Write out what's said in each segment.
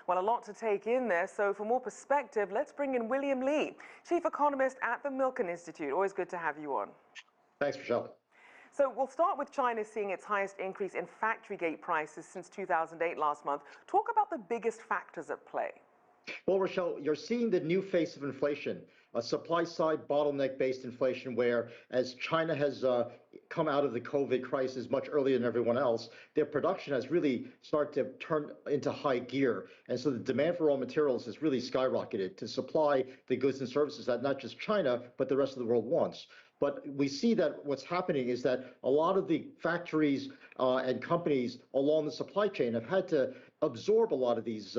Well, a lot to take in there, so for more perspective, let's bring in William Lee, Chief Economist at the Milken Institute. Always good to have you on. Thanks, Rachelle. So we'll start with China seeing its highest increase in factory gate prices since 2008 last month. Talk about the biggest factors at play. Well, Rachelle, you're seeing the new face of inflation, a supply-side bottleneck-based inflation where, as China has come out of the COVID crisis much earlier than everyone else, their production has really started to turn into high gear. And so the demand for raw materials has really skyrocketed to supply the goods and services that not just China, but the rest of the world wants. But we see that what's happening is that a lot of the factories and companies along the supply chain have had to absorb a lot of these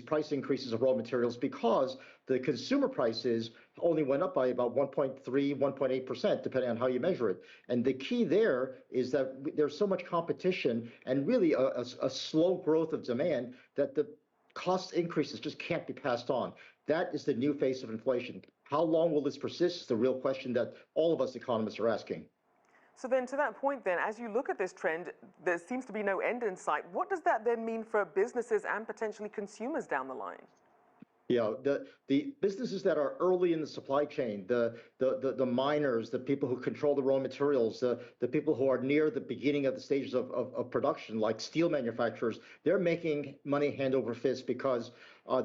price increases of raw materials because the consumer prices only went up by about 1.3, 1.8%, depending on how you measure it. And the key there is that there's so much competition and really a slow growth of demand that the cost increases just can't be passed on. That is the new face of inflation. How long will this persist is the real question that all of us economists are asking. So then to that point then, as you look at this trend, there seems to be no end in sight. What does that then mean for businesses and potentially consumers down the line? Yeah, the businesses that are early in the supply chain, the miners, the people who control the raw materials, the people who are near the beginning of the stages of production, like steel manufacturers, they're making money hand over fist because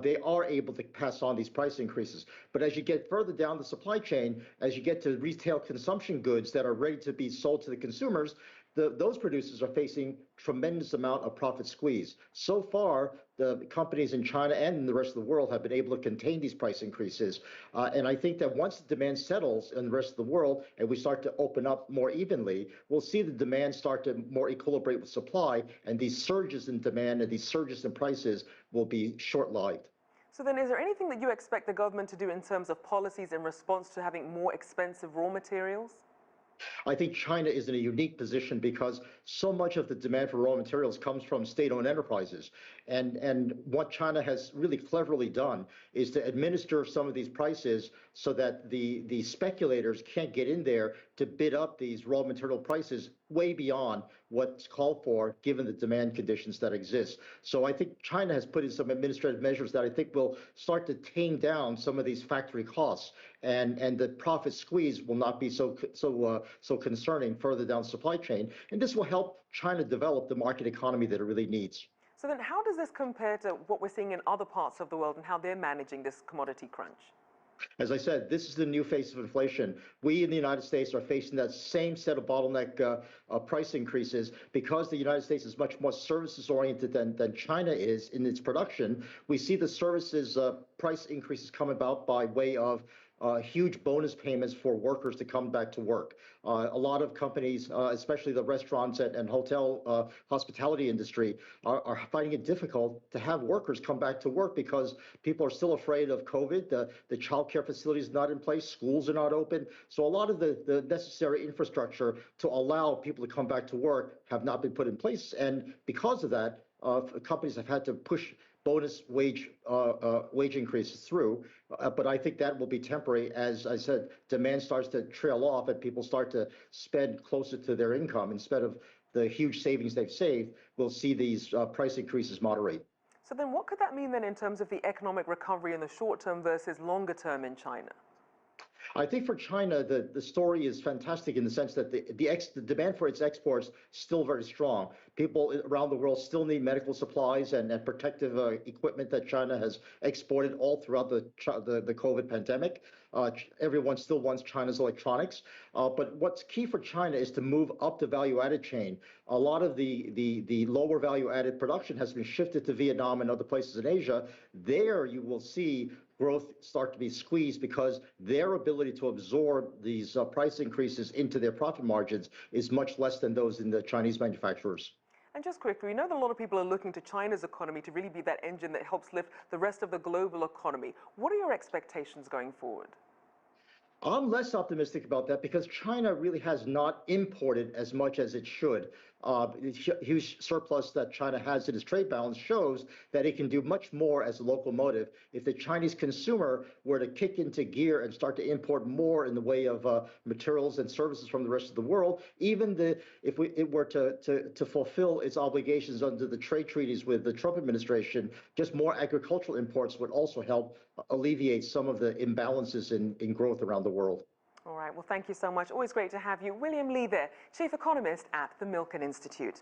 they are able to pass on these price increases. But as you get further down the supply chain, as you get to retail consumption goods that are ready to be sold to the consumers, those producers are facing tremendous amount of profit squeeze. So far, the companies in China and in the rest of the world have been able to contain these price increases. And I think that once the demand settles in the rest of the world and we start to open up more evenly, we'll see the demand start to more equilibrate with supply, and these surges in demand and these surges in prices will be short-lived. So then is there anything that you expect the government to do in terms of policies in response to having more expensive raw materials? I think China is in a unique position because so much of the demand for raw materials comes from state-owned enterprises. And what China has really cleverly done is to administer some of these prices so that the speculators can't get in there to bid up these raw material prices way beyond what's called for given the demand conditions that exist. So I think China has put in some administrative measures that I think will start to tame down some of these factory costs, and the profit squeeze will not be so concerning further down the supply chain. And this will help China develop the market economy that it really needs. So then how does this compare to what we're seeing in other parts of the world and how they're managing this commodity crunch? As I said, this is the new face of inflation. We in the United States are facing that same set of bottleneck price increases because the United States is much more services oriented than China is in its production. We see the services price increases come about by way of huge bonus payments for workers to come back to work. A lot of companies, especially the restaurants and hotel hospitality industry, are finding it difficult to have workers come back to work because people are still afraid of COVID. The child care facilities are not in place. Schools are not open. So a lot of the necessary infrastructure to allow people to come back to work have not been put in place. And because of that, companies have had to push bonus wage increases through, but I think that will be temporary. As I said, demand starts to trail off and people start to spend closer to their income instead of the huge savings they've saved. We'll see these price increases moderate. So then what could that mean then in terms of the economic recovery in the short term versus longer term in China? I think for China, the story is fantastic in the sense that the demand for its exports is still very strong. People around the world still need medical supplies and protective equipment that China has exported all throughout the COVID pandemic. Everyone still wants China's electronics. But what's key for China is to move up the value-added chain. A lot of the lower value-added production has been shifted to Vietnam and other places in Asia. There you will see growth start to be squeezed because their ability to absorb these price increases into their profit margins is much less than those in the Chinese manufacturers. And just quickly, we know that a lot of people are looking to China's economy to really be that engine that helps lift the rest of the global economy. What are your expectations going forward? I'm less optimistic about that because China really has not imported as much as it should. the huge surplus that China has in its trade balance shows that it can do much more as a locomotive. If the Chinese consumer were to kick into gear and start to import more in the way of materials and services from the rest of the world, even if it were to fulfill its obligations under the trade treaties with the Trump administration, just more agricultural imports would also help alleviate some of the imbalances in growth around the world. All right, well, thank you so much. Always great to have you. William Lee there, Chief Economist at the Milken Institute.